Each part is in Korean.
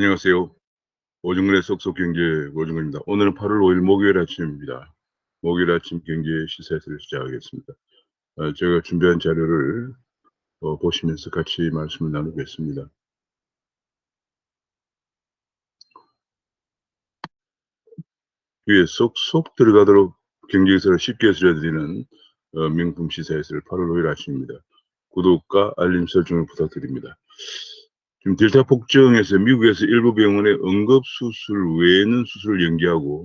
안녕하세요. 오중근의 쏙쏙경제 오중근입니다. 오늘은 8월 5일 목요일 아침입니다. 목요일 아침 경제 시사회를 시작하겠습니다. 제가 준비한 자료를 보시면서 같이 말씀을 나누겠습니다. 위에 쏙쏙 들어가도록 경제기사를 쉽게 해설해드리는 명품 시사회를 8월 5일 아침입니다. 구독과 알림 설정을 부탁드립니다. 지금 델타 폭증에서 미국에서 일부 병원의 응급수술 외에는 수술을 연기하고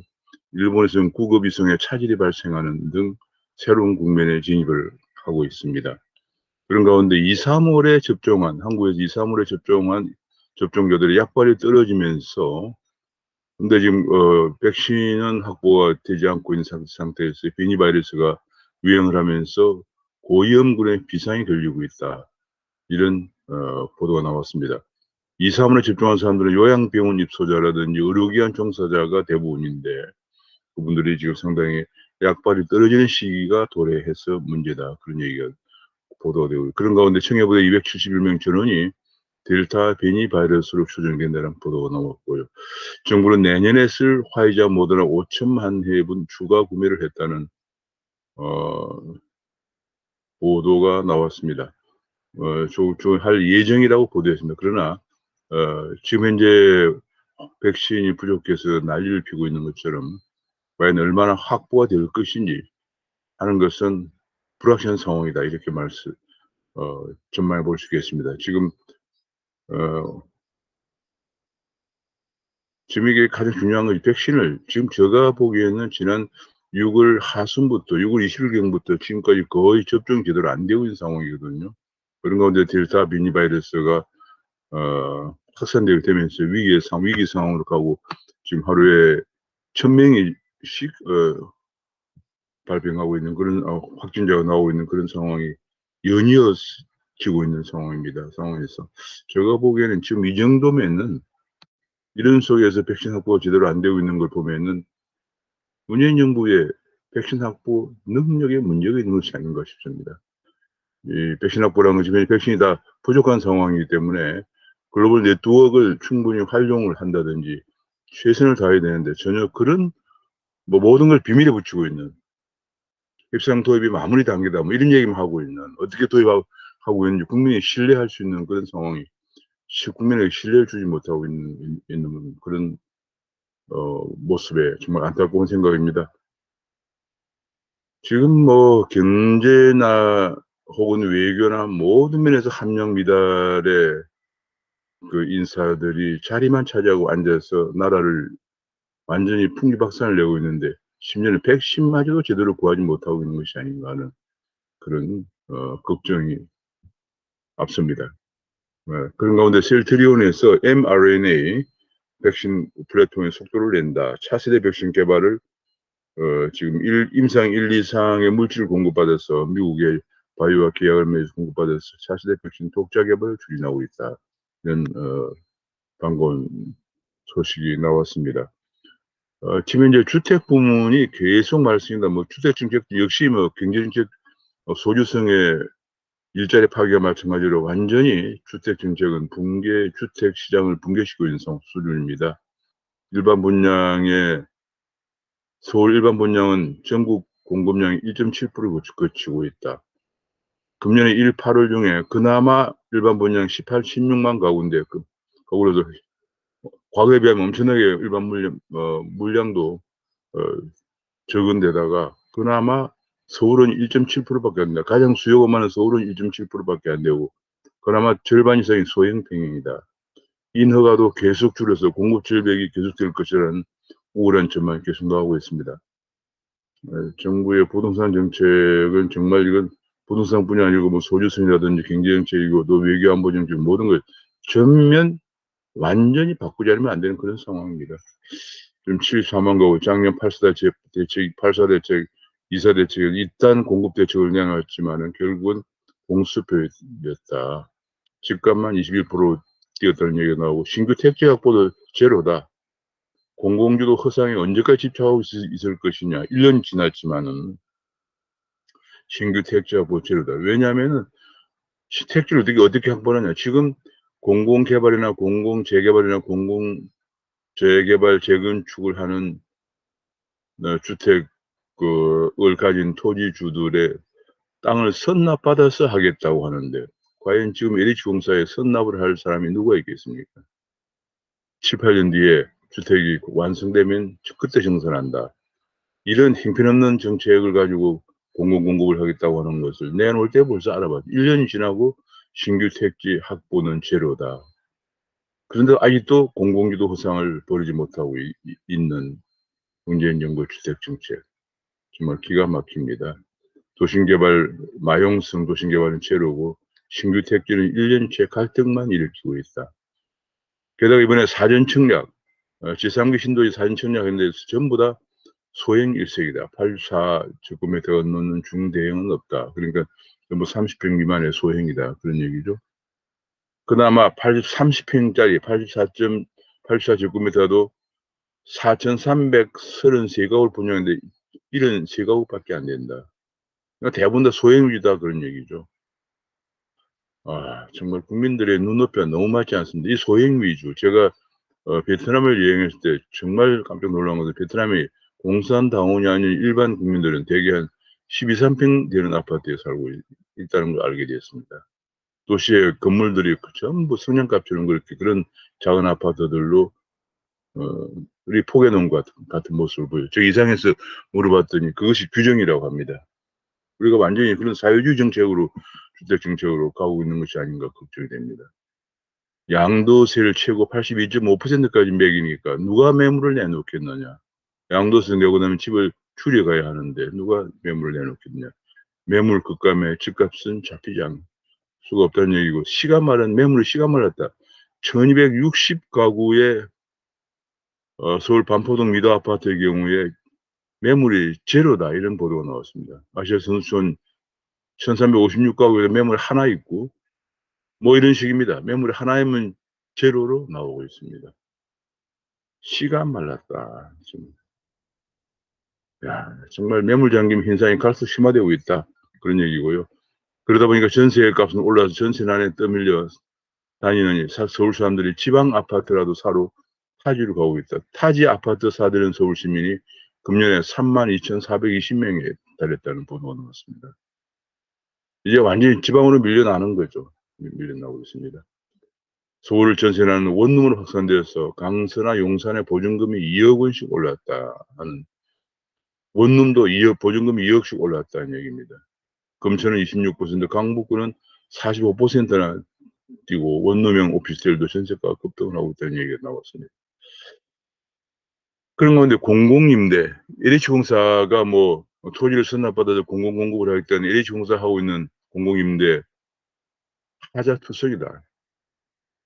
일본에서는 구급 이송에 차질이 발생하는 등 새로운 국면에 진입을 하고 있습니다. 그런 가운데 2, 3월에 접종한 한국에서 2, 3월에 접종한 접종자들의 약발이 떨어지면서 근데 지금 백신은 확보가 되지 않고 있는 상태에서 변이 바이러스가 유행을 하면서 고위험군의 비상이 걸리고 있다. 이런 보도가 나왔습니다. 2, 3월에 접종한 사람들은 요양병원 입소자라든지 의료기관 종사자가 대부분인데 그분들이 지금 상당히 약발이 떨어지는 시기가 도래해서 문제다. 그런 얘기가 보도가 되고 그런 가운데 청해부대 271명 전원이 델타 변이 바이러스로 추정된다는 보도가 나왔고요. 정부는 내년에 쓸 화이자 모더나 5천만 회분 추가 구매를 했다는 보도가 나왔습니다. 할 예정이라고 보도했습니다. 그러나 지금 현재 백신이 부족해서 난리를 피고 있는 것처럼 과연 얼마나 확보가 될 것인지 하는 것은 불확실한 상황이다. 이렇게 전망해 볼 수 있겠습니다. 지금 이게 가장 중요한 것이 백신을 지금 제가 보기에는 지난 6월 하순부터 6월 20일경부터 지금까지 거의 접종이 제대로 안 되고 있는 상황이거든요. 그런 가운데 델타 변이 바이러스가 확산되게 되면서 위기 상황으로 가고 지금 하루에 1,000명씩 발병하고 있는 그런 확진자가 나오고 있는 그런 상황이 연이어지고 있는 상황에서 제가 보기에는 지금 이 정도면은 이런 속에서 백신 확보가 제대로 안 되고 있는 걸 보면은 문재인 정부의 백신 확보 능력에 문제가 있는 것이 아닌가 싶습니다. 이 백신 확보라는 건 지금 백신이 다 부족한 상황이기 때문에 글로벌 네트워크를 충분히 활용을 한다든지 최선을 다해야 되는데 전혀 그런 모든 걸 비밀에 붙이고 있는 협상 도입이 마무리 단계다 뭐 이런 얘기만 하고 있는 어떻게 도입하고 있는지 국민이 신뢰할 수 있는 그런 상황이 국민에게 신뢰를 주지 못하고 있는 그런 모습에 정말 안타까운 생각입니다. 지금 경제나 혹은 외교나 모든 면에서 함량 미달의 그 인사들이 자리만 차지하고 앉아서 나라를 완전히 풍비박산을 내고 있는데 심지어는 백신마저도 제대로 구하지 못하고 있는 것이 아닌가 하는 그런 걱정이 앞섭니다. 그런 가운데 셀트리온에서 mRNA 백신 플랫폼의 속도를 낸다. 차세대 백신 개발을 지금 임상 1, 2상의 물질을 공급받아서 미국의 바이오와 계약을 맺어 공급받아서 차세대 백신 독자 개발을 추진하고 있다. 이런 반가운 소식이 나왔습니다. 지금 이제 주택 부문이 계속 말씀입니다. 주택 정책 역시 경제 정책 소주성의 일자리 파괴와 마찬가지로 완전히 주택 정책은 주택 시장을 붕괴시키고 있는 수준입니다. 서울 일반 분양은 전국 공급량이 1.7%를 거치고 있다. 금년에 1, 8월 중에 그나마 일반 분양 16만 가구인데 거꾸로도 과거에 비하면 엄청나게 일반 물량도 적은 데다가 그나마 서울은 1.7%밖에 안 된다. 가장 수요가 많은 서울은 1.7%밖에 안 되고 그나마 절반 이상이 소형 평형이다. 인허가도 계속 줄여서 공급 절벽이 계속될 것이라는 우울한 전망이 계속 나오고 있습니다. 정부의 부동산 정책은 정말 이건 부동산뿐이 아니고 소주성이라든지 경제정책이고 또 외교안보 정책 모든 걸 전면 완전히 바꾸지 않으면 안 되는 그런 상황입니다. 지금 74만 가구 작년 8사 대책, 8사 대책, 2사 대책은 일단 공급 대책을 내놨지만은 결국은 공수표였다. 집값만 21% 뛰었다는 얘기가 나오고 신규 택지 확보도 제로다. 공공주도 허상에 언제까지 집착하고 있을 것이냐. 1년 지났지만은 신규 택지 확보 제로다. 왜냐하면은 택지를 어떻게 확보하냐. 지금 공공개발이나 공공재개발이나 공공재개발 재건축을 하는 주택 을 가진 토지주들의 땅을 선납받아서 하겠다고 하는데 과연 지금 LH공사에 선납을 할 사람이 누가 있겠습니까? 7-8년 뒤에 주택이 완성되면 그때 정산한다. 이런 형편없는 정책을 가지고 공공공급을 하겠다고 하는 것을 내놓을 때 벌써 알아봤죠. 1년이 지나고 신규 택지 확보는 제로다. 그런데 아직도 공공기도 허상을 버리지 못하고 있는 문재인 정부 주택 정책. 정말 기가 막힙니다. 도심개발, 마용성 도심개발은 제로고 신규 택지는 1년째 갈등만 일으키고 있다. 게다가 이번에 사전청약, 제3기 신도시 사전청약했는데 전부 다 소형 일색이다. 84제곱미터가 넘는 중대형은 없다. 그러니까 전부 30평 미만의 소형이다. 그런 얘기죠. 그나마 30평짜리 84제곱미터도 4,333가구를 분양했는데 73가구밖에 안 된다. 그러니까 대부분 다 소형 위주다 그런 얘기죠. 정말 국민들의 눈높이가 너무 맞지 않습니다. 이 소형 위주, 제가 베트남을 여행했을 때 정말 깜짝 놀란 것은 베트남이 공산당원이 아닌 일반 국민들은 대개 한 12, 13평 되는 아파트에 살고 있다는 걸 알게 되었습니다. 도시의 건물들이 전부 성냥갑처럼 그렇게 그런 작은 아파트들로 우리 포개놓은 것 같은 모습을 보여요. 저 이상해서 물어봤더니 그것이 규정이라고 합니다. 우리가 완전히 그런 사회주의 정책으로 주택 정책으로 가고 있는 것이 아닌가 걱정이 됩니다. 양도세를 최고 82.5%까지 매기니까 누가 매물을 내놓겠느냐. 양도세 내고 나면 집을 추려가야 하는데 누가 매물을 내놓겠느냐. 매물 급감에 집값은 잡히지 않을 수가 없다는 얘기고 매물의 시가 말랐다. 1260가구의 서울 반포동 미도 아파트의 경우에 매물이 제로다 이런 보도가 나왔습니다. 아시아 선수촌 1356가구에 매물 하나 있고 뭐 이런 식입니다. 매물이 하나이면 제로로 나오고 있습니다. 시가 말랐다. 지금. 정말 매물 잠김 현상이 갈수록 심화되고 있다. 그런 얘기고요. 그러다 보니까 전세 값은 올라서 전세난에 떠밀려 다니는 서울 사람들이 지방 아파트라도 사러 타지로 가고 있다. 타지 아파트 사들은 서울 시민이 금년에 32,420명에 달했다는 보도가 나왔습니다. 이제 완전히 지방으로 밀려나는 거죠. 밀려나고 있습니다. 서울 전세난은 원룸으로 확산되어서 강서나 용산의 보증금이 2억 원씩 올랐다 하는 원룸도 보증금이 2억씩 올랐다는 얘기입니다. 금천은 26%, 강북구는 45%나 뛰고 원룸형 오피스텔도 전세가가 급등을 하고 있다는 얘기가 나왔습니다. 그런 가운데 공공임대, LH공사가 뭐 토지를 선납받아서 공공공급을 하겠다는 LH공사 하고 있는 공공임대 하자투석이다.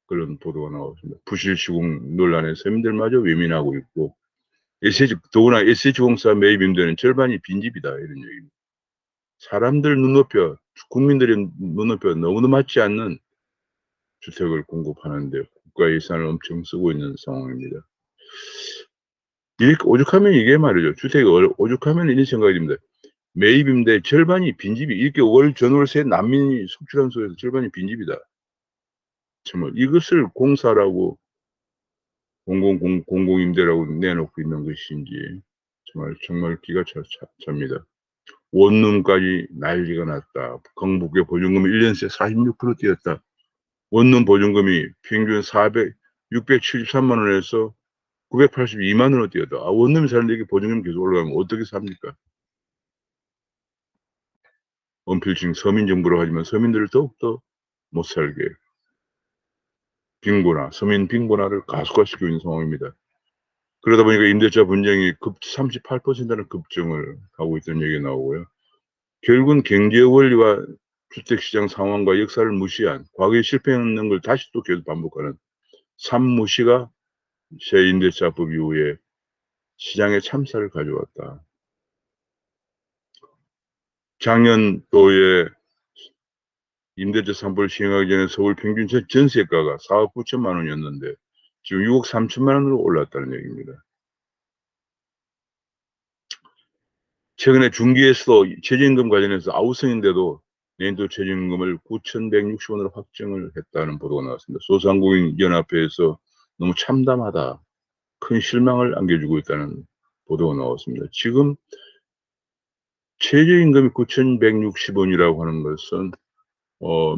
그런 보도가 나왔습니다. 부실 시공 논란에 서민들마저 외면하고 있고 더구나 SH공사 매입 임대는 절반이 빈집이다 이런 얘기입니다. 사람들 눈높이와 국민들의 눈높이가 너무나 맞지 않는 주택을 공급하는데 국가 예산을 엄청 쓰고 있는 상황입니다. 이렇게 오죽하면 이게 말이죠. 주택이 오죽하면 이런 생각이 듭니다. 매입 임대 절반이 빈집이 이렇게 전월세 난민이 속출한 속에서 절반이 빈집이다. 정말 이것을 공사라고 공공임대라고 내놓고 있는 것인지 정말 기가 찹니다. 원룸까지 난리가 났다. 경북의 보증금이 1년새 46% 뛰었다. 원룸 보증금이 평균 673만 원에서 982만 원으로 뛰었다. 원룸이 사는데 이게 보증금이 계속 올라가면 어떻게 삽니까? 언필칭 서민정부라고 하지만 서민들을 더욱더 못 살게 서민 빈곤화를 가속화시키고 있는 상황입니다. 그러다 보니까 임대차 분쟁이 38%는 급증을 하고 있다는 얘기가 나오고요. 결국은 경제 원리와 주택시장 상황과 역사를 무시한 과거에 실패했는 걸 다시 또 계속 반복하는 삼무시가 새 임대차법 이후에 시장에 참사를 가져왔다. 작년도에 임대차 3법을 시행하기 전에 서울 평균 전세가가 4억 9천만 원이었는데 지금 6억 3천만 원으로 올랐다는 얘기입니다. 최근에 중기에서 최저임금 관련해서 아우성인데도 내년도 최저임금을 9,160원으로 확정을 했다는 보도가 나왔습니다. 소상공인연합회에서 너무 참담하다, 큰 실망을 안겨주고 있다는 보도가 나왔습니다. 지금 최저임금이 9,160원이라고 하는 것은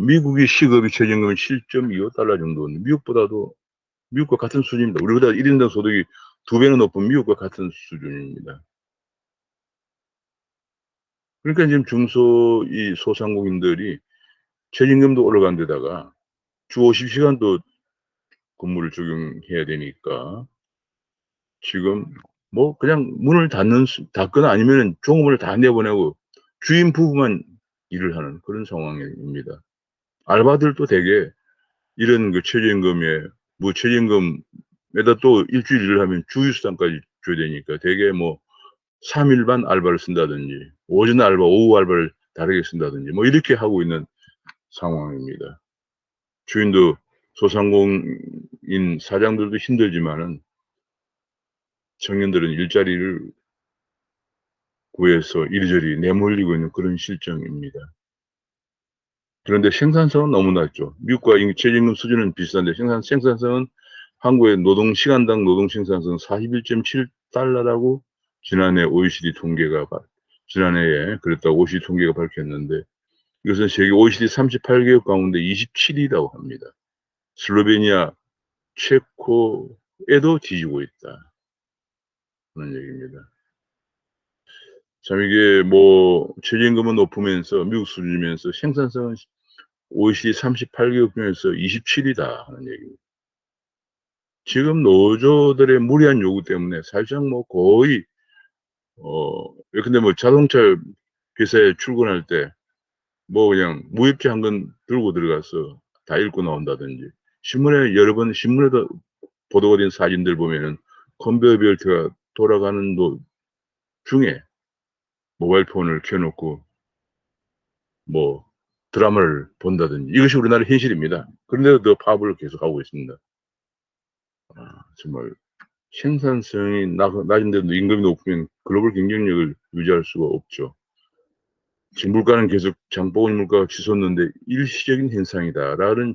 미국의 시급이 최저임금 7.25달러 정도인데 미국과 같은 수준입니다. 우리보다 1인당 소득이 2배는 높은 미국과 같은 수준입니다. 그러니까 지금 이 소상공인들이 최저임금도 올라간 데다가 주 50시간도 근무를 적용해야 되니까 지금 뭐 그냥 문을 닫거나 아니면은 종업원을 다 내보내고 주인 부부만 일을 하는 그런 상황입니다. 알바들도 대개 이런 그 최저임금에 뭐 최저임금에다 또 일주일 일을 하면 주휴수당까지 줘야 되니까 대개 뭐 3일반 알바를 쓴다든지 오전 알바, 오후 알바를 다르게 쓴다든지 뭐 이렇게 하고 있는 상황입니다. 주인도 소상공인 사장들도 힘들지만은 청년들은 일자리를 구해서 이리저리 내몰리고 있는 그런 실정입니다. 그런데 생산성은 너무 낮죠. 미국과 최저임금 수준은 비슷한데 생산성은 한국의 노동시간당 노동생산성 41.7달러라고 지난해에 그랬다고 OECD 통계가 밝혔는데 이것은 세계 OECD 38개국 가운데 27위라고 합니다. 슬로베니아, 체코에도 뒤지고 있다. 그런 얘기입니다. 참 이게 뭐 최저임금은 높으면서 미국 수준이면서 생산성은 OECD 38개국 중에서 27위다 하는 얘기입니다. 지금 노조들의 무리한 요구 때문에 사실상 뭐 거의 근데 뭐 자동차 회사에 출근할 때 뭐 그냥 무협지 한 권 들고 들어가서 다 읽고 나온다든지 신문에도 보도가 된 사진들 보면은 컨베이어 벨트가 돌아가는 중에 모바일 폰을 켜놓고 뭐 드라마를 본다든지 이것이 우리나라의 현실입니다. 그런데도 더 파업을 계속하고 있습니다. 정말 생산성이 낮은데도 임금이 높으면 글로벌 경쟁력을 유지할 수가 없죠. 지금 물가는 계속 장보고니 물가가 치솟는데 일시적인 현상이다라는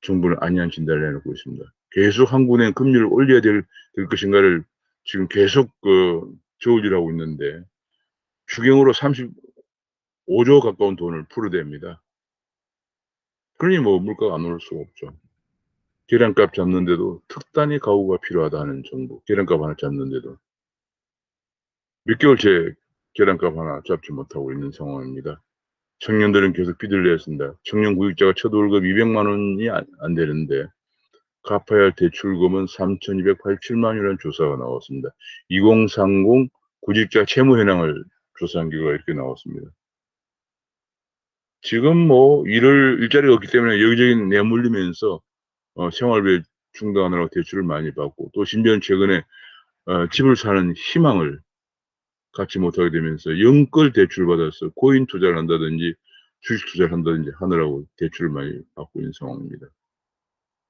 정부는 안이한 진단을 내놓고 있습니다. 계속 한국은행 금리를 올려야 될 것인가를 지금 계속 저울질하고 있는데 추경으로 35조 가까운 돈을 풀어댑니다. 그러니 뭐 물가가 안 오를 수가 없죠. 계량값 잡는데도 특단의 가구가 필요하다는 정부. 계량값 하나 잡는데도 몇 개월째 계량값 하나 잡지 못하고 있는 상황입니다. 청년들은 계속 빚을 내야 습니다. 청년 구직자가 첫 월급 200만 원이 안 되는데 갚아야 할 대출금은 3,287만 원이라는 조사가 나왔습니다. 2030 구직자 채무 현황을 조사한 결과가 이렇게 나왔습니다. 지금 뭐 일자리가 없기 때문에 여기저기 내몰리면서 생활비 충당하느라고 대출을 많이 받고 또 심지어는 최근에 집을 사는 희망을 갖지 못하게 되면서 영끌 대출을 받아서 코인 투자를 한다든지 주식 투자를 한다든지 하느라고 대출을 많이 받고 있는 상황입니다.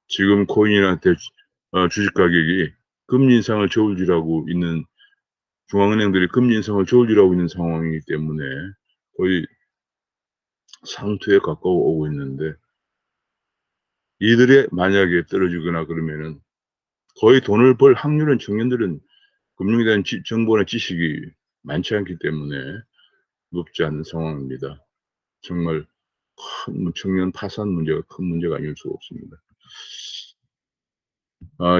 지금 코인이나 주식 가격이 금리 인상을 저울질하고 있는 중앙은행들이 금리 인상을 저울질하고 있는 상황이기 때문에 거의 상투에 가까워 오고 있는데 이들이 만약에 떨어지거나 그러면은 거의 돈을 벌 확률은 청년들은 금융에 대한 정보나 지식이 많지 않기 때문에 높지 않은 상황입니다. 정말 큰 청년 파산 문제가 큰 문제가 아닐 수가 없습니다.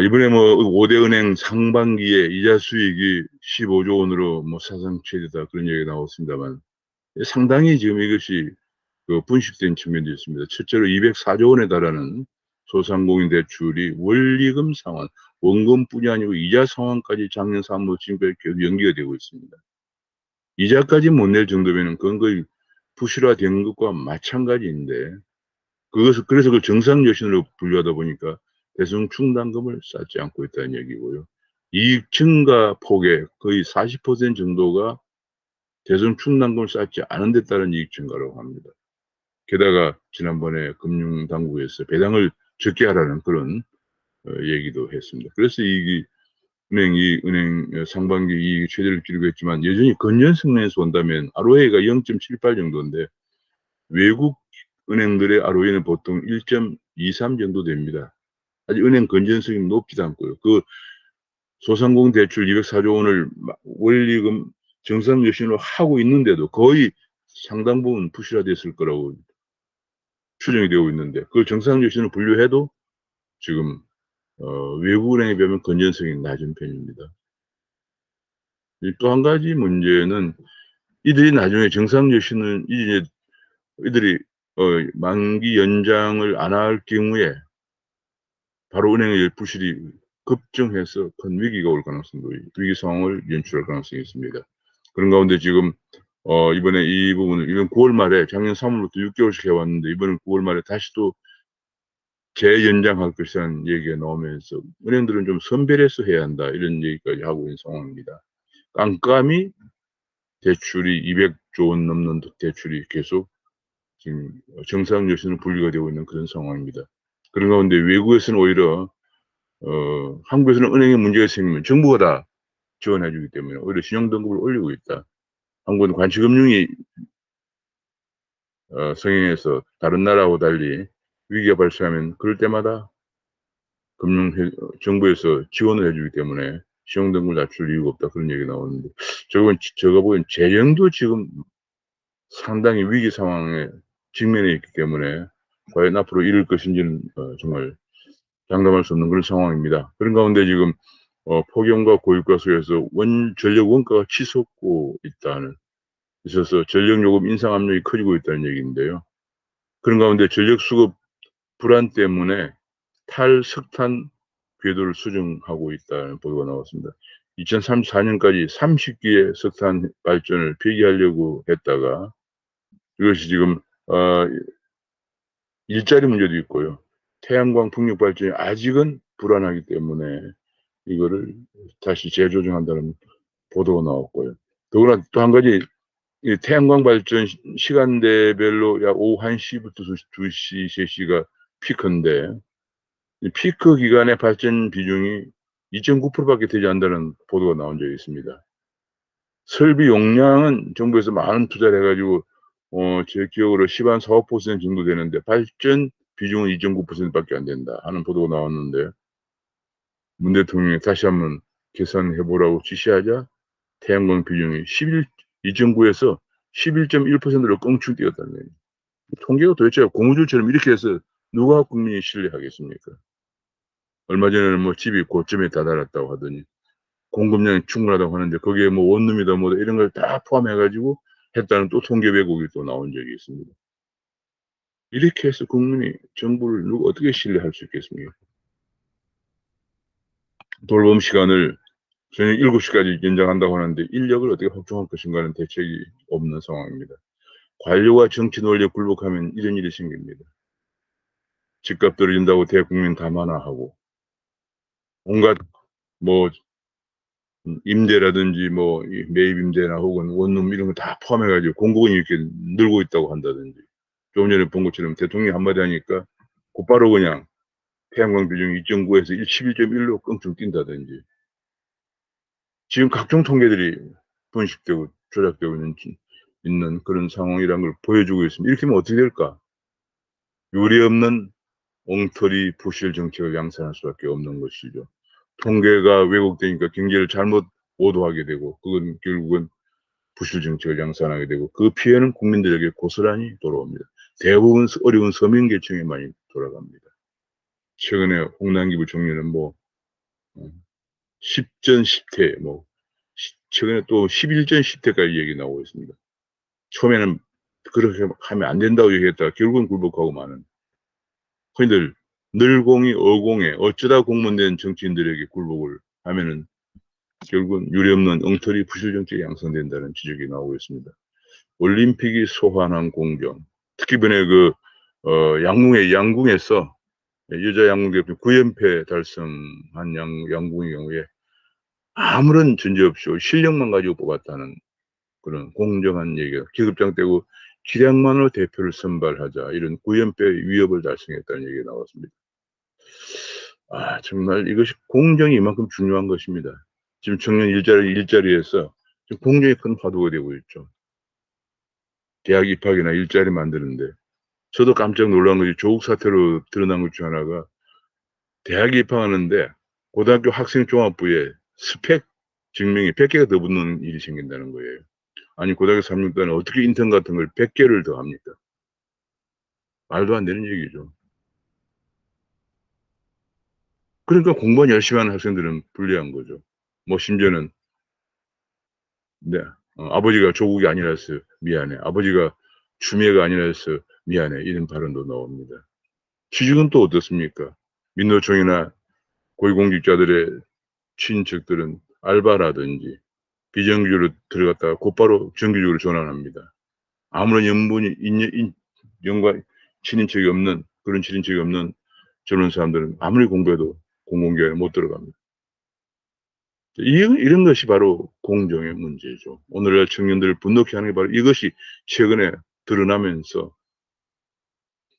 이번에 뭐 5대 은행 상반기에 이자 수익이 15조 원으로 뭐 사상 최대다 그런 얘기가 나왔습니다만 상당히 지금 이것이 분식된 측면도 있습니다. 첫째로 204조 원에 달하는 소상공인 대출이 원리금 상환, 원금뿐이 아니고 이자 상환까지 작년 3월 지금까지 계속 연기가 되고 있습니다. 이자까지 못 낼 정도면은 그건 거의 부실화된 것과 마찬가지인데 그래서 그걸 정상 여신으로 분류하다 보니까 대중 충당금을 쌓지 않고 있다는 얘기고요. 이익 증가 폭의 거의 40% 정도가 대중 충당금을 쌓지 않은 데 따른 이익 증가라고 합니다. 게다가 지난번에 금융당국에서 배당을 적게 하라는 그런 얘기도 했습니다. 그래서 은행 상반기 이익이 최대를 기록했지만 여전히 건전성면에서 본다면 ROA가 0.78 정도인데 외국 은행들의 ROE는 보통 1.23 정도 됩니다. 아직 은행 건전성이 높지도 않고요. 그 소상공 대출 204조 원을 원리금 정상 여신으로 하고 있는데도 거의 상당 부분 부실화됐을 거라고 추정이 되고 있는데, 그걸 정상 여신을 분류해도 지금 외국 은행에 비하면 건전성이 낮은 편입니다. 또 한 가지 문제는 이들이 나중에 정상 여신은 이들이 만기 연장을 안 할 경우에 바로 은행의 부실이 급증해서 큰 위기가 올 가능성도, 위기 상황을 연출할 가능성이 있습니다. 그런 가운데 지금 이번에 이 부분을, 이번 9월 말에 작년 3월부터 6개월씩 해왔는데 이번엔 9월 말에 다시 또 재연장할 것이라는 얘기가 나오면서 은행들은 좀 선별해서 해야 한다, 이런 얘기까지 하고 있는 상황입니다. 깜깜이 대출이 200조 원 넘는 대출이 계속 지금 정상 여신은 분리가 되고 있는 그런 상황입니다. 그런 가운데 외국에서는 오히려 한국에서는 은행에 문제가 생기면 정부가 다 지원해 주기 때문에 오히려 신용등급을 올리고 있다. 한국은 관치금융이 성행해서 다른 나라하고 달리 위기가 발생하면 그럴 때마다 정부에서 지원을 해주기 때문에 신용등급을 낮출 이유가 없다, 그런 얘기가 나오는데, 제가 보기엔 재정도 지금 상당히 위기 상황에 직면해 있기 때문에 과연 앞으로 이럴 것인지는 정말 장담할 수 없는 그런 상황입니다. 그런 가운데 지금 폭염과 고유가 속에서 전력 원가가 치솟고 있어서 전력 요금 인상 압력이 커지고 있다는 얘기인데요. 그런 가운데 전력 수급 불안 때문에 탈석탄 궤도를 수정하고 있다는 보도가 나왔습니다. 2034년까지 30기의 석탄 발전을 폐기하려고 했다가 이것이 지금 일자리 문제도 있고요. 태양광 풍력 발전이 아직은 불안하기 때문에 이거를 다시 재조정한다는 보도가 나왔고요. 더구나 또 한 가지, 이 태양광 발전 시간대별로 약 오후 1시부터 2시, 3시가 피크인데, 이 피크 기간의 발전 비중이 2.9%밖에 되지 않는다는 보도가 나온 적이 있습니다. 설비 용량은 정부에서 많은 투자를 해가지고 제 기억으로 10한 4, 5% 정도 되는데 발전 비중은 2.9%밖에 안 된다 하는 보도가 나왔는데, 문 대통령이 다시 한번 계산해보라고 지시하자 태양광 비중이 2.9에서 11.1%로 껑충 뛰었다는 거예요. 통계가 도대체 고무줄처럼 이렇게 해서 누가 국민이 신뢰하겠습니까? 얼마 전에는 뭐 집이 고점에 다다랐다고 하더니 공급량이 충분하다고 하는데 거기에 뭐 원룸이다 뭐다 이런 걸 다 포함해가지고 했다는 또 통계 왜곡이 또 나온 적이 있습니다. 이렇게 해서 국민이 정부를 어떻게 신뢰할 수 있겠습니까? 돌봄 시간을 저녁 7시까지 연장한다고 하는데 인력을 어떻게 확충할 것인가는 대책이 없는 상황입니다. 관료와 정치 논리에 굴복하면 이런 일이 생깁니다. 집값 떨어진다고 대국민 감안화하고 온갖 뭐 임대라든지 뭐 매입 임대나 혹은 원룸 이런 거 다 포함해가지고 공급은 이렇게 늘고 있다고 한다든지, 조금 전에 본 것처럼 대통령이 한마디 하니까 곧바로 그냥 태양광 비중 2.9에서 11.1로 껑충 뛴다든지, 지금 각종 통계들이 분식되고 조작되고 있는 그런 상황이라는 걸 보여주고 있습니다. 이렇게 하면 어떻게 될까? 요리 없는 엉터리 부실 정책을 양산할 수밖에 없는 것이죠. 통계가 왜곡되니까 경제를 잘못 오도하게 되고 그건 결국은 부실 정책을 양산하게 되고 그 피해는 국민들에게 고스란히 돌아옵니다. 대부분 어려운 서민계층에 많이 돌아갑니다. 최근에 홍남기 부총리는 뭐 10전 10퇴, 뭐 최근에 또 11전 10퇴까지 얘기 나오고 있습니다. 처음에는 그렇게 하면 안 된다고 얘기했다가 결국은 굴복하고 마는, 흔히들 늘공이 어공에 어쩌다 공무원된 정치인들에게 굴복을 하면은 결국은 유례없는 엉터리 부실 정책이 양성된다는 지적이 나오고 있습니다. 올림픽이 소환한 공정, 특히 이번에 양궁에서 여자 양궁 대표 9연패 달성한 양궁의 경우에 아무런 전제 없이 실력만 가지고 뽑았다는 그런 공정한 얘기가, 기급장 떼고 기량만으로 대표를 선발하자, 이런 9연패 위협을 달성했다는 얘기가 나왔습니다. 정말 이것이 공정이 이만큼 중요한 것입니다. 지금 청년 일자리에서 지금 공정이 큰 화두가 되고 있죠. 대학 입학이나 일자리 만드는데 저도 깜짝 놀란 것이 조국 사태로 드러난 것 중 하나가 대학에 입학하는데 고등학교 학생종합부에 스펙 증명이 100개가 더 붙는 일이 생긴다는 거예요. 아니 고등학교 3년 동안 어떻게 인턴 같은 걸 100개를 더 합니까? 말도 안 되는 얘기죠. 그러니까 공부만 열심히 하는 학생들은 불리한 거죠. 뭐 심지어는 네. 아버지가 조국이 아니라서 미안해. 아버지가 추미애가 아니라서 미안해. 이런 발언도 나옵니다. 취직은 또 어떻습니까? 민노총이나 고위공직자들의 친인척들은 알바라든지 비정규직으로 들어갔다가 곧바로 정규직으로 전환합니다. 아무런 연관, 친인척이 없는, 그런 친인척이 없는 젊은 사람들은 아무리 공부해도 공공기관에 못 들어갑니다. 이런 것이 바로 공정의 문제죠. 오늘날 청년들을 분노케 하는 게 바로 이것이 최근에 드러나면서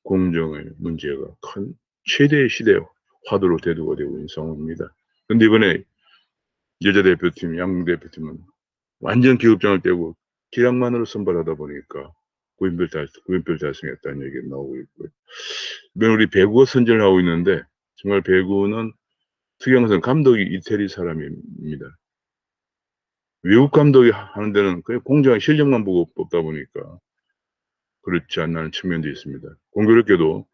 공정의 문제가 큰 최대의 시대 화두로 대두가 되고 있는 상황입니다. 근데 이번에 여자 대표팀, 양궁 대표팀은 완전 기급장을 떼고 기량만으로 선발하다 보니까 구인별 달성했다는 얘기가 나오고 있고요. 이번 우리 배구가 선전을 하고 있는데 정말 배구는 특이한 것은 감독이 이태리 사람입니다. 외국 감독이 하는 데는 그냥 공정한 실력만 보고 뽑다 보니까 그렇지 않나는 측면도 있습니다. 공교롭게도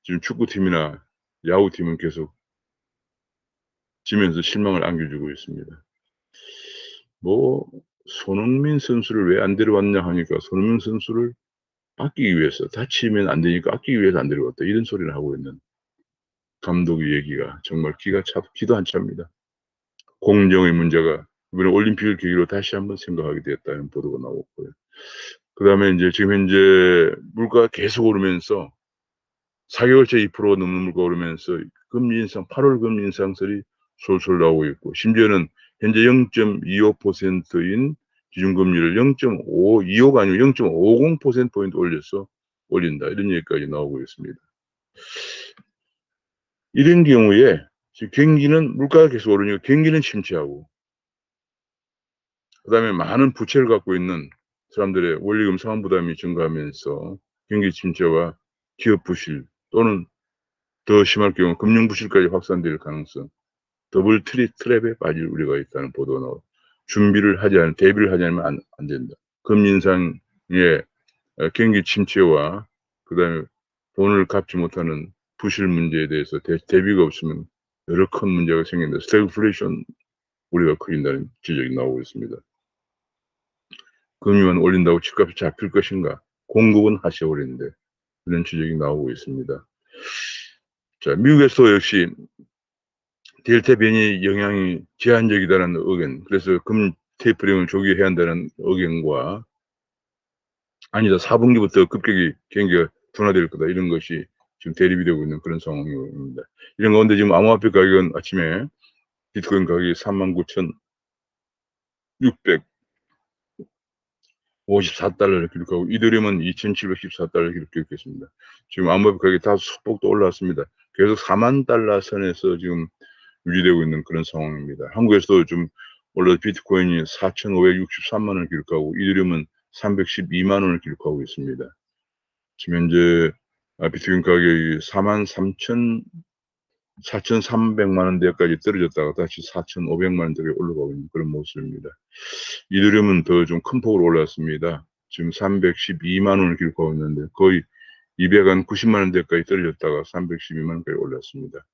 지금 축구팀이나 야구팀은 계속 지면서 실망을 안겨주고 있습니다. 뭐 손흥민 선수를 왜 안 데려왔냐 하니까 손흥민 선수를 아끼기 위해서 다치면 안 되니까 아끼기 위해서 안 데려왔다 이런 소리를 하고 있는 감독의 얘기가 정말 기도 안 찹니다. 공정의 문제가 이번에 올림픽을 계기로 다시 한번 생각하게 되었다는 보도가 나오고요. 그다음에 이제 지금 현재 물가가 계속 오르면서 4개월째 2% 넘는 물가가 오르면서 금리 인상 8월 금리 인상설이 솔솔 나오고 있고 심지어는 현재 0.25%인 기준금리를 0.25가 아니고 0.50%포인트 올려서 올린다. 이런 얘기까지 나오고 있습니다. 이런 경우에 지금 경기는 물가가 계속 오르니까 경기는 침체하고 그다음에 많은 부채를 갖고 있는 사람들의 원리금 상환 부담이 증가하면서 경기 침체와 기업 부실 또는 더 심할 경우 금융 부실까지 확산될 가능성, 더블 트랩에 빠질 우려가 있다는 보도가 나오고 대비를 하지 않으면 안 된다. 금리 인상의 경기 침체와 그다음에 돈을 갚지 못하는 부실 문제에 대해서 대비가 없으면 여러 큰 문제가 생긴다. 스태그플레이션 우려가 커진다는 지적이 나오고 있습니다. 금리만 올린다고 집값이 잡힐 것인가? 공급은 하시오리인데 이런 지적이 나오고 있습니다. 자, 미국에서 역시 델타 변이 영향이 제한적이다라는 의견, 그래서 테이퍼링을 조기해야 한다는 의견과 아니다, 4분기부터 급격히 경기가 둔화될 거다 이런 것이 지금 대립이 되고 있는 그런 상황입니다. 이런 가운데 지금 암호화폐 가격은 아침에 비트코인 가격이 39,654달러를 기록하고 이더리움은 2,714달러를 기록했습니다. 지금 암호화폐 가격이 다소 소폭도 올랐습니다. 계속 4만 달러 선에서 지금 유지되고 있는 그런 상황입니다. 한국에서도 좀 원래 비트코인이 4,563만 원을 기록하고 이더리움은 312만 원을 기록하고 있습니다. 지금 현재 비트코인 가격이 4,300만 원대까지 떨어졌다가 다시 4,500만 원대에 올라가고 있는 그런 모습입니다. 이더리움은 더 좀 큰 폭으로 올랐습니다. 지금 312만 원을 기록하고 있는데 거의 290만 원대까지 떨어졌다가 312만 원까지 올랐습니다.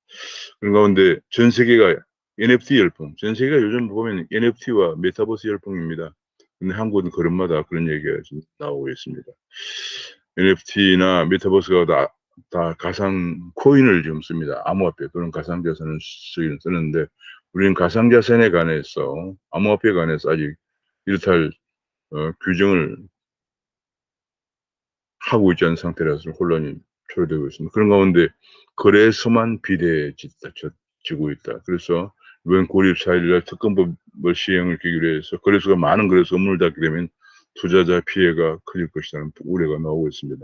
그런 가운데 전 세계가 NFT 열풍, 전 세계가 요즘 보면 NFT와 메타버스 열풍입니다. 근데 한국은 걸음마다 그런 얘기가 지금 나오고 있습니다. NFT나 메타버스가 다 가상 코인을 좀 씁니다. 암호화폐 또는 가상자산을 쓰는데 우리는 가상자산에 관해서 암호화폐에 관해서 아직 이렇다 규정을 하고 있지 않은 상태라서 혼란이 초래되고 있습니다. 그런 가운데 거래소만 비대해지고 있다. 그래서 이번 9월 24일날 특검법을 시행을 계기로 해서 거래소가 많은 거래소 문을 닫게 되면 투자자 피해가 커질 것이라는 우려가 나오고 있습니다.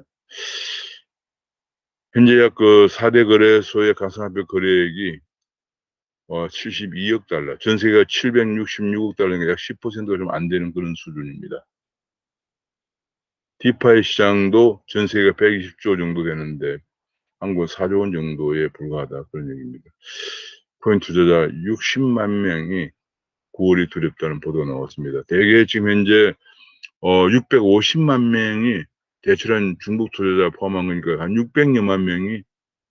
현재 약 4대 거래소의 가상화폐 거래액이 72억 달러, 전 세계가 766억 달러니까 약 10%가 좀 안 되는 그런 수준입니다. 디파이 시장도 전 세계가 120조 정도 되는데 한국은 4조 원 정도에 불과하다 그런 얘기입니다. 코인 투자자 60만 명이 9월이 두렵다는 보도가 나왔습니다. 대개 지금 현재 650만 명이 대출한 중국 투자자 포함한 거니까 한 600여만 명이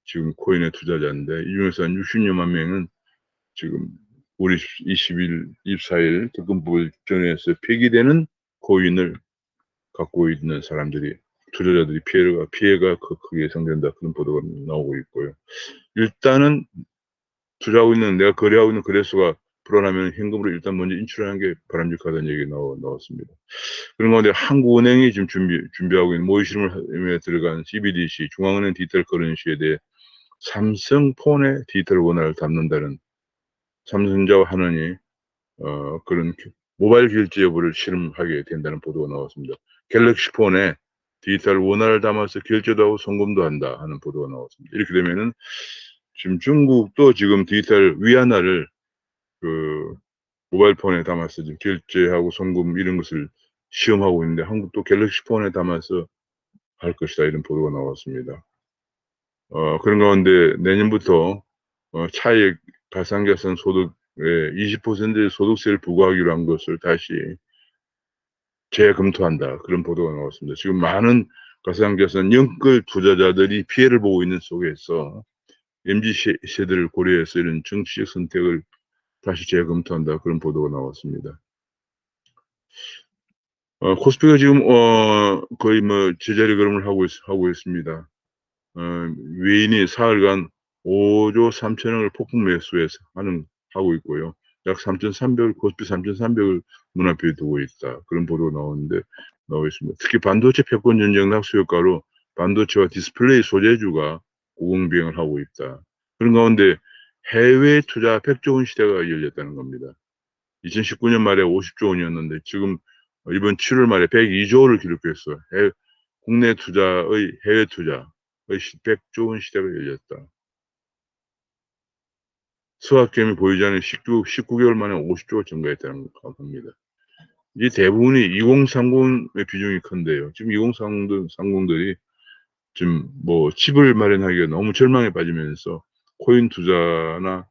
지금 코인의 투자자인데 이 중에서 한 60여만 명은 지금 우리 20일, 24일 특검법을 전해서 폐기되는 코인을 갖고 있는 사람들이 투자자들이 피해가 크게 예상된다 그런 보도가 나오고 있고요. 일단은 투자하고 있는 내가 거래하고 있는 거래소가 불어나면 현금으로 일단 먼저 인출하는 게 바람직하다는 얘기가 나왔습니다. 그런 가운데 한국은행이 지금 준비하고 있는 모의시험에 들어간 CBDC 중앙은행 디지털 커런시에 대해 삼성폰의 디지털 원화를 담는다는 삼성전자와 한원이 그런 모바일 결제 여부를 실험하게 된다는 보도가 나왔습니다. 갤럭시 폰에 디지털 원화를 담아서 결제도 하고 송금도 한다 하는 보도가 나왔습니다. 이렇게 되면은 지금 중국도 지금 디지털 위안화를 그 모바일 폰에 담아서 지금 결제하고 송금 이런 것을 시험하고 있는데 한국도 갤럭시 폰에 담아서 할 것이다 이런 보도가 나왔습니다. 그런 가운데 내년부터 차액 가상자산 소득의 20%의 소득세를 부과하기로 한 것을 다시 재검토한다 그런 보도가 나왔습니다. 지금 많은 가상자산 영끌 투자자들이 피해를 보고 있는 속에서 MZ 세대를 고려해서 이런 정치적 선택을 다시 재검토한다 그런 보도가 나왔습니다. 코스피가 지금 거의 뭐 제자리 걸음을 하고 있습니다. 외인이 사흘간 5조 3천억을 폭풍 매수해서 하고 있고요. 약 3,300을 코스피 3,300을 눈앞에 두고 있다. 그런 보도가 나오고 있습니다. 특히 반도체 패권 전쟁 낙수 효과로 반도체와 디스플레이 소재주가 고공비행을 하고 있다. 그런 가운데 해외 투자 100조 원 시대가 열렸다는 겁니다. 2019년 말에 50조 원이었는데 지금 이번 7월 말에 102조 원을 기록했어요. 국내 투자의 해외 투자의 100조 원 시대가 열렸다. 수학점이 보이지 않는 19개월 만에 50조가 증가했다는 겁니다. 이 대부분이 2030의 비중이 큰데요. 지금 2030들이 지금 뭐 집을 마련하기가 너무 절망에 빠지면서 코인 투자나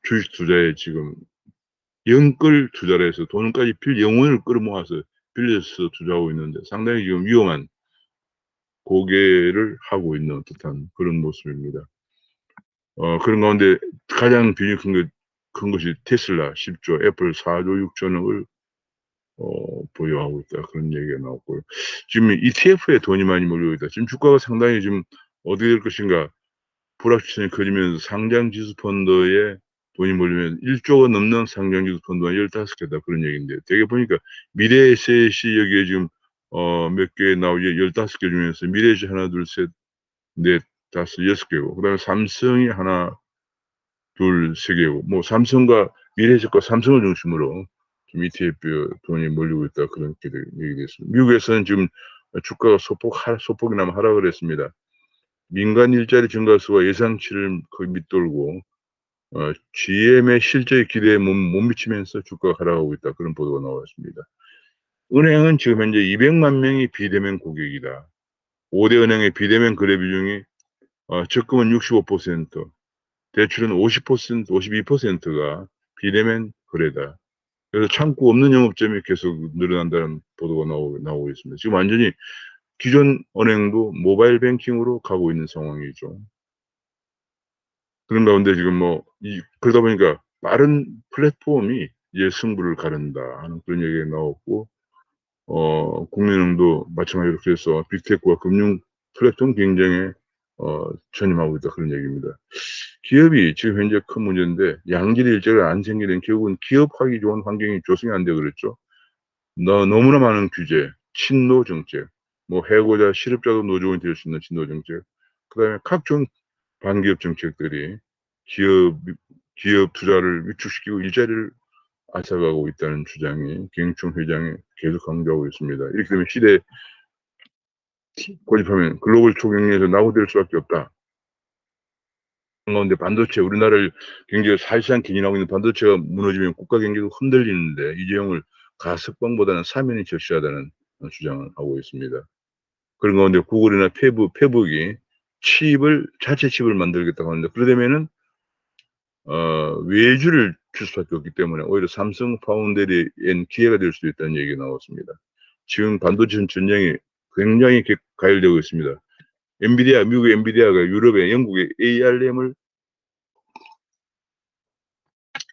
주식 투자에 지금 영끌 투자를 해서 돈까지 영혼을 끌어모아서 빌려서 투자하고 있는데 상당히 지금 위험한 고개를 하고 있는 듯한 그런 모습입니다. 그런 가운데 가장 비중이 큰 것이 테슬라 10조, 애플 4조 6천억을 보유하고 있다. 그런 얘기가 나왔고요. 지금 ETF에 돈이 많이 몰리고 있다. 지금 주가가 상당히 지금 어떻게 될 것인가 불확실성이 커지면서 상장지수 펀드에 돈이 몰리면 1조가 넘는 상장지수 펀드가 15개다. 그런 얘기인데 되게 보니까 미래에셋이 여기에 지금 몇 개 나오게 15개 중에서 미래에셋 하나, 둘, 셋, 넷, 다섯, 6개고 그다음에 삼성이 하나, 둘, 세 개고 뭐 삼성과 미래에셋과 삼성을 중심으로 지금 ETF 돈이 몰리고 있다. 그런 얘기됐습니다. 미국에서는 지금 주가가 소폭이나마 하락을 했습니다. 민간 일자리 증가 수가 예상치를 거의 밑돌고 GM의 실제 기대에 못 미치면서 주가가 하락하고 있다. 그런 보도가 나왔습니다. 은행은 지금 현재 200만 명이 비대면 고객이다. 5대 은행의 비대면 거래 비중이 적금은 65%, 대출은 50%, 52%가 비대면 거래다. 그래서 창구 없는 영업점이 계속 늘어난다는 보도가 나오고 있습니다. 지금 완전히 기존 은행도 모바일 뱅킹으로 가고 있는 상황이죠. 그런 가운데 지금 그러다 보니까 빠른 플랫폼이 이제 승부를 가른다 하는 그런 얘기가 나왔고, 국민은행도 마찬가지로 그래서 빅테크와 금융 플랫폼 경쟁에 전임하고 있다 그런 얘기입니다. 기업이 지금 현재 큰 문제인데 양질 일자리가 안 생기는 결국은 기업하기 좋은 환경이 조성이 안 되고 그랬죠. 너무나 많은 규제, 친노 정책, 해고자 실업자도 노조원이 될 수 있는 친노 정책, 그다음에 각종 반기업 정책들이 기업 투자를 위축시키고 일자리를 앗아가고 있다는 주장이 김영춘 회장이 계속 강조하고 있습니다. 이렇게 되면 시대에 고집하면 글로벌 초경제에서 낙오될 수밖에 없다. 그런 가운데 반도체 우리나라를 경제가 사실상 기인하고 있는 반도체가 무너지면 국가 경제도 흔들리는데 이재용을 가석방보다는 사면이 절실하다는 주장을 하고 있습니다. 그런 가운데 구글이나 페북이 자체 칩을 만들겠다고 하는데, 그러려면은 외주를 줄 수밖에 없기 때문에 오히려 삼성 파운드리엔 기회가 될 수도 있다는 얘기가 나왔습니다. 지금 반도체 전쟁이 굉장히 가열되고 있습니다. 미국의 엔비디아가 유럽의 영국의 ARM을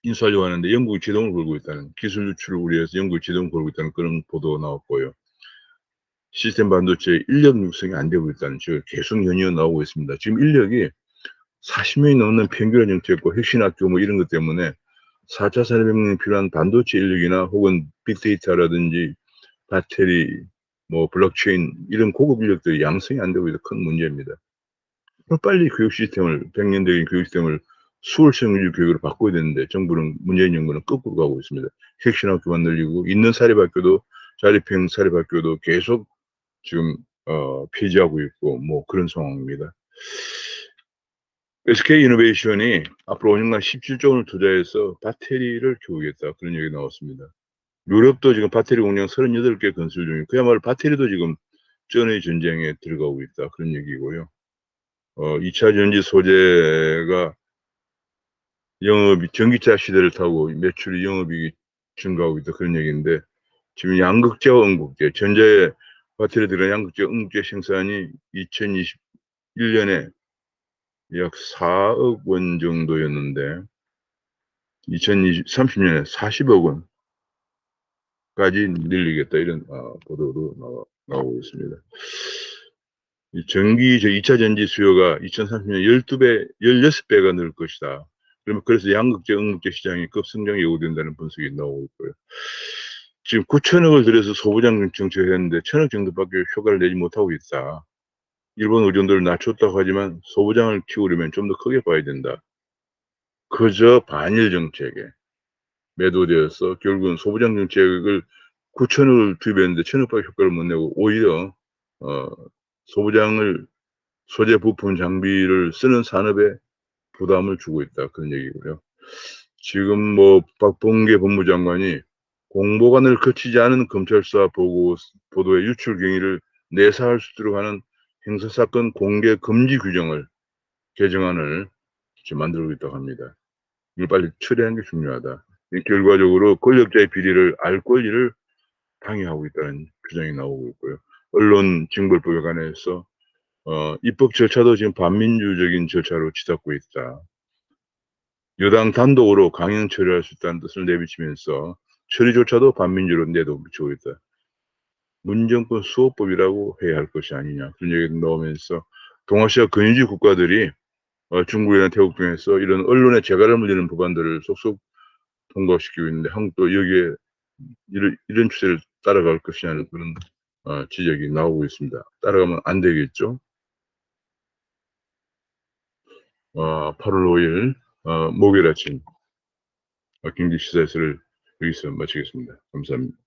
인수하려고 하는데 영국이 제동을 걸고 있다는, 기술 유출을 우려해서 영국이 제동을 걸고 있다는 그런 보도가 나왔고요. 시스템 반도체 인력 육성이 안 되고 있다는 지금 계속 연이어 나오고 있습니다. 지금 인력이 40명이 넘는 평균화 정책과 혁신학교 뭐 이런 것 때문에 4차 산업혁명에 필요한 반도체 인력이나 혹은 빅데이터라든지 배터리, 뭐 블록체인 이런 고급 인력들이 양성이 안 되고 있어서 큰 문제입니다. 빨리 교육 시스템을, 100년대의 교육 시스템을 수월성 위주 교육으로 바꿔야 되는데 정부는, 문재인 정부는 거꾸로 가고 있습니다. 혁신학교만 늘리고 있는 사립학교도, 자립형 사립학교도 계속 지금 폐지하고 있고 뭐 그런 상황입니다. SK이노베이션이 앞으로 5년간 17조 원을 투자해서 배터리를 키우겠다, 그런 얘기 나왔습니다. 유럽도 지금 배터리 공장 38개 건설 중이고, 그야말로 배터리도 지금 전의 전쟁에 들어가고 있다, 그런 얘기고요. 2차 전지 소재가 전기차 시대를 타고 매출이, 영업이익이 증가하고 있다, 그런 얘기인데, 지금 양극재와 음극재, 전자에 배터리 들어간 양극재, 음극재 생산이 2021년에 약 4억 원 정도였는데 2030년에 40억 원까지 늘리겠다, 이런 보도도 나오고 있습니다. 이 2차 전지 수요가 2030년 12배, 16배가 늘 것이다. 그래서 양극재, 음극재 시장이 급성장이 예고된다는 분석이 나오고 있고요. 지금 9천억을 들여서 소부장 정책을 했는데 1,000억 정도밖에 효과를 내지 못하고 있다. 일본 의존도를 낮췄다고 하지만 소부장을 키우려면 좀 더 크게 봐야 된다. 그저 반일 정책에 매도되어서 결국은 소부장 정책을 9천억을 투입했는데 1,000억밖에 효과를 못 내고, 오히려 소부장을, 소재 부품 장비를 쓰는 산업에 부담을 주고 있다, 그런 얘기고요. 지금 뭐 박범계 법무장관이 공보관을 거치지 않은 검찰 수사 보도의 유출 경위를 내사할 수 있도록 하는 형사사건 공개 금지 규정을, 개정안을 지금 만들고 있다고 합니다. 이걸 빨리 처리하는 게 중요하다. 결과적으로 권력자의 비리를 알 권리를 방해하고 있다는 규정이 나오고 있고요. 언론 징벌법에 관해서 입법 절차도 지금 반민주적인 절차로 치닫고 있다. 여당 단독으로 강행 처리할 수 있다는 뜻을 내비치면서 처리조차도 반민주로 내비치고 있다. 문정권 수호법이라고 해야 할 것이 아니냐, 그런 얘기도 나오면서 동아시아 근위주의 국가들이 중국이나 태국 등에서 이런 언론의 재갈을 물리는 법안들을 속속 통과시키고 있는데, 한국도 여기에 이런 추세를 따라갈 것이냐는 그런 지적이 나오고 있습니다. 따라가면 안 되겠죠. 8월 5일 목요일 아침 경제 시사회를 여기서 마치겠습니다. 감사합니다.